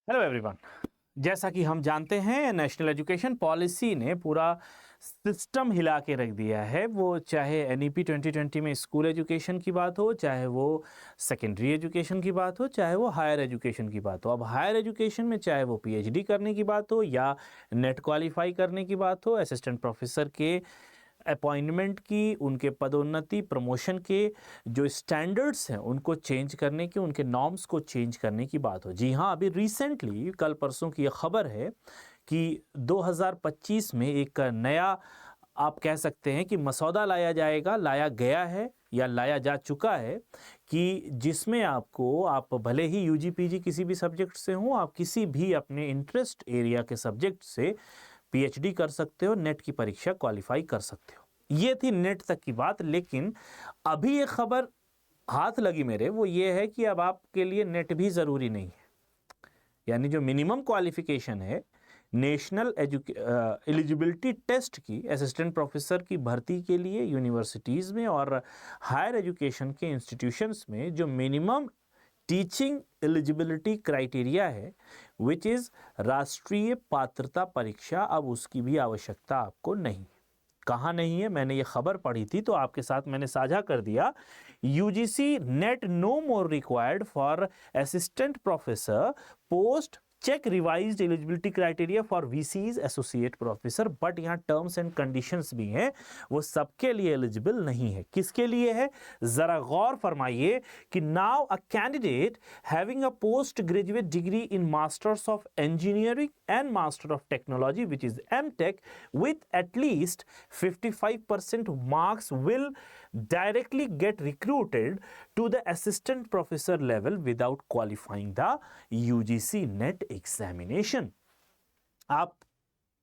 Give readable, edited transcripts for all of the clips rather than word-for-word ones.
Hello everyone. जैसा कि हम जानते हैं, नेशनल एजुकेशन पॉलिसी ने पूरा सिस्टम हिला के रख दिया है। वो चाहे एनईपी 2020 में स्कूल एजुकेशन की बात हो, चाहे वो सेकेंडरी एजुकेशन की बात हो, चाहे वो हायर एजुकेशन की बात हो। अब हायर एजुकेशन में चाहे वो पीएचडी करने की बात हो या नेट क्वालिफाई करने की बात हो, असिस्टेंट प्रोफेसर के अपॉइंटमेंट की, उनके पदोन्नति प्रमोशन के जो स्टैंडर्ड्स हैं उनको चेंज करने की, उनके नॉर्म्स को चेंज करने की बात हो। जी हाँ, अभी रिसेंटली कल परसों की ये खबर है कि 2025 में एक नया, आप कह सकते हैं कि मसौदा लाया गया है या लाया जा चुका है, कि जिसमें आप भले ही यूजी पीजी किसी भी सब्जेक्ट से हो, आप किसी भी अपने इंटरेस्ट एरिया के सब्जेक्ट से पीएचडी कर सकते हो, नेट की परीक्षा क्वालिफाई कर सकते हो। ये थी नेट तक की बात। लेकिन अभी एक खबर हाथ लगी मेरे, वो ये है कि अब आपके लिए नेट भी ज़रूरी नहीं है। यानी जो मिनिमम क्वालिफिकेशन है नेशनल एलिजिबिलिटी टेस्ट की असिस्टेंट प्रोफेसर की भर्ती के लिए यूनिवर्सिटीज़ में और हायर एजुकेशन के इंस्टीट्यूशंस में जो मिनिमम टीचिंग एलिजिबिलिटी क्राइटेरिया है, विच इज़ राष्ट्रीय पात्रता परीक्षा, अब उसकी भी आवश्यकता आपको नहीं। कहाँ नहीं है? मैंने ये खबर पढ़ी थी तो आपके साथ मैंने साझा कर दिया। UGC NET no more required for assistant professor post, check revised eligibility criteria for VCs associate professor. But यहाँ टर्म्स एंड कंडीशंस भी हैं, वो सबके लिए एलिजिबल नहीं है। किसके लिए है? जरा गौर फरमाइए कि now a candidate having a post graduate degree in masters of engineering and master of technology which is MTech with at least 55% marks will directly get recruited to the assistant professor level without qualifying the UGC NET examination. आप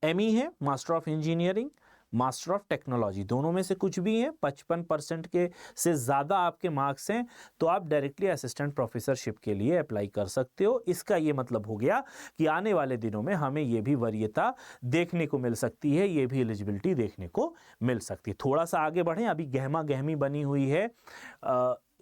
ME है, master of engineering, master of technology, दोनों में से कुछ भी है, 55% के से ज़्यादा आपके मार्क्स हैं तो आप डायरेक्टली असिस्टेंट प्रोफेसरशिप के लिए अप्लाई कर सकते हो। इसका ये मतलब हो गया कि आने वाले दिनों में हमें ये भी वरीयता देखने को मिल सकती है, ये भी एलिजिबिलिटी देखने को मिल सकती है। थोड़ा सा आगे बढ़ें, अभी गहमा गहमी बनी हुई है।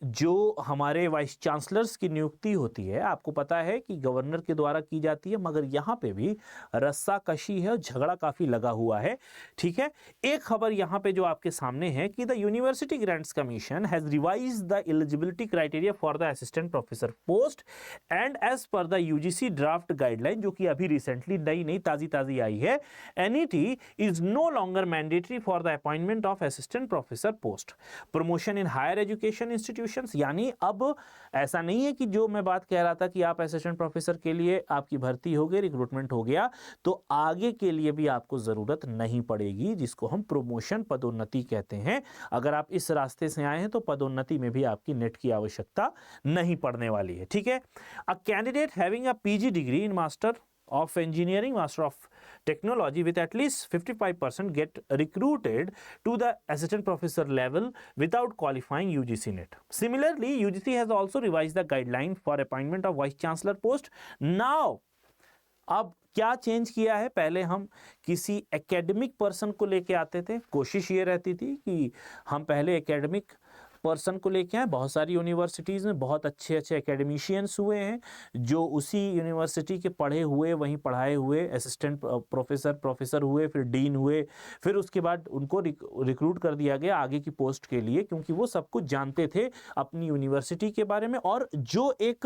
जो हमारे वाइस चांसलर्स की नियुक्ति होती है, आपको पता है कि गवर्नर के द्वारा की जाती है, मगर यहाँ पे भी रस्सा कशी है और झगड़ा काफ़ी लगा हुआ है। ठीक है, एक खबर यहाँ पे जो आपके सामने है कि the university grants commission has revise the eligibility criteria for the assistant professor post and as per the UGC draft guideline, जो कि अभी रिसेंटली नई ताज़ी आई है, NET is no longer mandatory for the appointment of assistant professor post promotion in higher education institution. यानी अब ऐसा नहीं है कि जो मैं बात कह रहा था कि आप असिस्टेंट प्रोफेसर के लिए आपकी भर्ती हो गई, रिक्रूटमेंट हो गया, तो आगे के लिए भी आपको जरूरत नहीं पड़ेगी, जिसको हम प्रमोशन पदोन्नति कहते हैं। अगर आप इस रास्ते से आए हैं तो पदोन्नति में भी आपकी नेट की आवश्यकता नहीं पड़ने वाली है। ठीक है, अ candidate having a PG degree in master of engineering, master of technology with at least 55% get recruited to the assistant professor level without qualifying UGC NET. Similarly, UGC has also revised the guideline for appointment of vice chancellor post. Now, अब क्या change किया है? पहले हम किसी academic person को लेके आते थे, कोशिश ये रहती थी कि हम पहले एकेडमिक पर्सन को लेके आए। बहुत सारी यूनिवर्सिटीज़ में बहुत अच्छे एकेडमिशियंस हुए हैं जो उसी यूनिवर्सिटी के पढ़े हुए, वहीं पढ़ाए हुए असिस्टेंट प्रोफेसर हुए, फिर डीन हुए, फिर उसके बाद उनको रिक्रूट कर दिया गया आगे की पोस्ट के लिए, क्योंकि वो सब कुछ जानते थे अपनी यूनिवर्सिटी के बारे में। और जो एक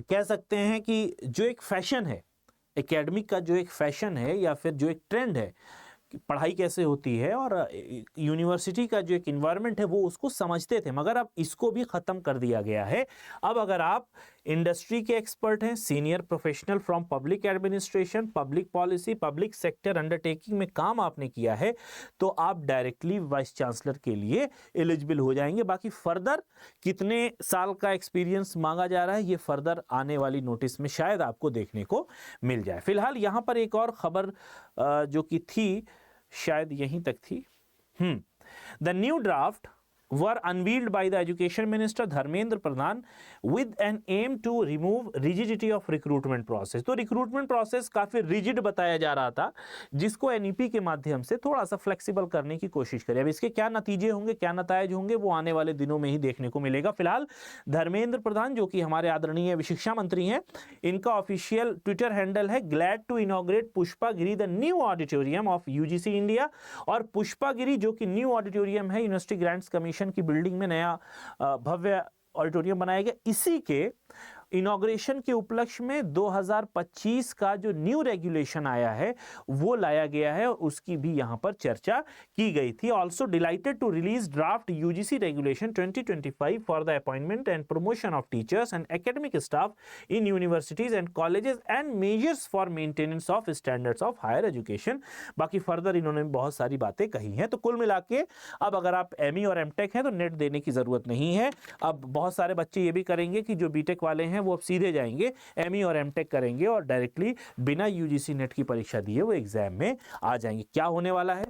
कह सकते हैं कि जो एक फैशन है एकेडमिक का, जो एक फैशन है या फिर जो एक ट्रेंड है कि पढ़ाई कैसे होती है और यूनिवर्सिटी का जो एक इन्वायरमेंट है, वो उसको समझते थे, मगर अब इसको भी ख़त्म कर दिया गया है। अब अगर आप इंडस्ट्री के एक्सपर्ट हैं, senior professional from public administration, public policy, public sector undertaking में काम आपने किया है, तो आप डायरेक्टली वाइस चांसलर के लिए एलिजिबल हो जाएंगे। बाकी फर्दर कितने साल का एक्सपीरियंस मांगा जा रहा है, ये फर्दर आने वाली नोटिस में शायद आपको देखने को मिल जाए। फिलहाल यहाँ पर एक और खबर जो कि थी, शायद यहीं तक थी। The new draft were unveiled by the Education Minister Dharmendra Pradhan with an aim to remove rigidity of recruitment process. तो रिक्रूटमेंट प्रोसेस काफी रिजिड बताया जा रहा था, जिसको एनईपी के माध्यम से थोड़ा सा फ्लेक्सिबल करने की कोशिश करें। अब इसके क्या नतीजे होंगे, क्या नतायज होंगे, वो आने वाले दिनों में ही देखने को मिलेगा। फिलहाल धर्मेंद्र प्रधान, जो कि हमारे आदरणीय शिक्षा मंत्री हैं, इनका ऑफिशियल ट्विटर हैंडल है glad to inaugurate Pushpagiri the new auditorium of UGC India. और पुष्पागिरी जो कि न्यू ऑडिटोरियम है, यूनिवर्सिटी ग्रांट्स कमीशन की बिल्डिंग में नया भव्य ऑडिटोरियम बनाया गया, इसी के इनॉग्रेशन के उपलक्ष्य में 2025 का जो न्यू रेगुलेशन आया है वो लाया गया है और उसकी भी यहां पर चर्चा की गई थी। Also delighted to release draft UGC regulation 2025 for the appointment and promotion of teachers and academic staff in universities and colleges and measures for maintenance of standards of higher education. बाकी फर्दर इन्होंने बहुत सारी बातें कही हैं। तो कुल मिला के अब अगर आप एमई और एमटेक हैं तो नेट देने की जरूरत नहीं है। अब बहुत सारे बच्चे ये भी करेंगे कि जो बीटेक वाले हैं वो अब सीधे जाएंगे एमई और एमटेक करेंगे और डायरेक्टली बिना यूजीसी नेट की परीक्षा दिए वो एग्जाम में आ जाएंगे। क्या होने वाला है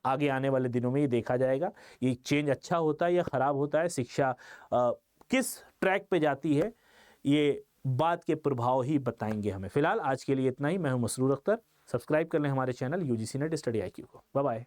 आगे आने वाले दिनों में ये देखा जाएगा। ये चेंज अच्छा होता है या खराब होता है, शिक्षा किस ट्रैक पे जाती है, ये बात के प्रभाव ही बताएंगे हमें। फिलहाल आज के लिए इतना ही। मैं हूं मसरूर अख्तर। सब्सक्राइब कर लें हमारे channel UGC NET study IQ को। Bye bye.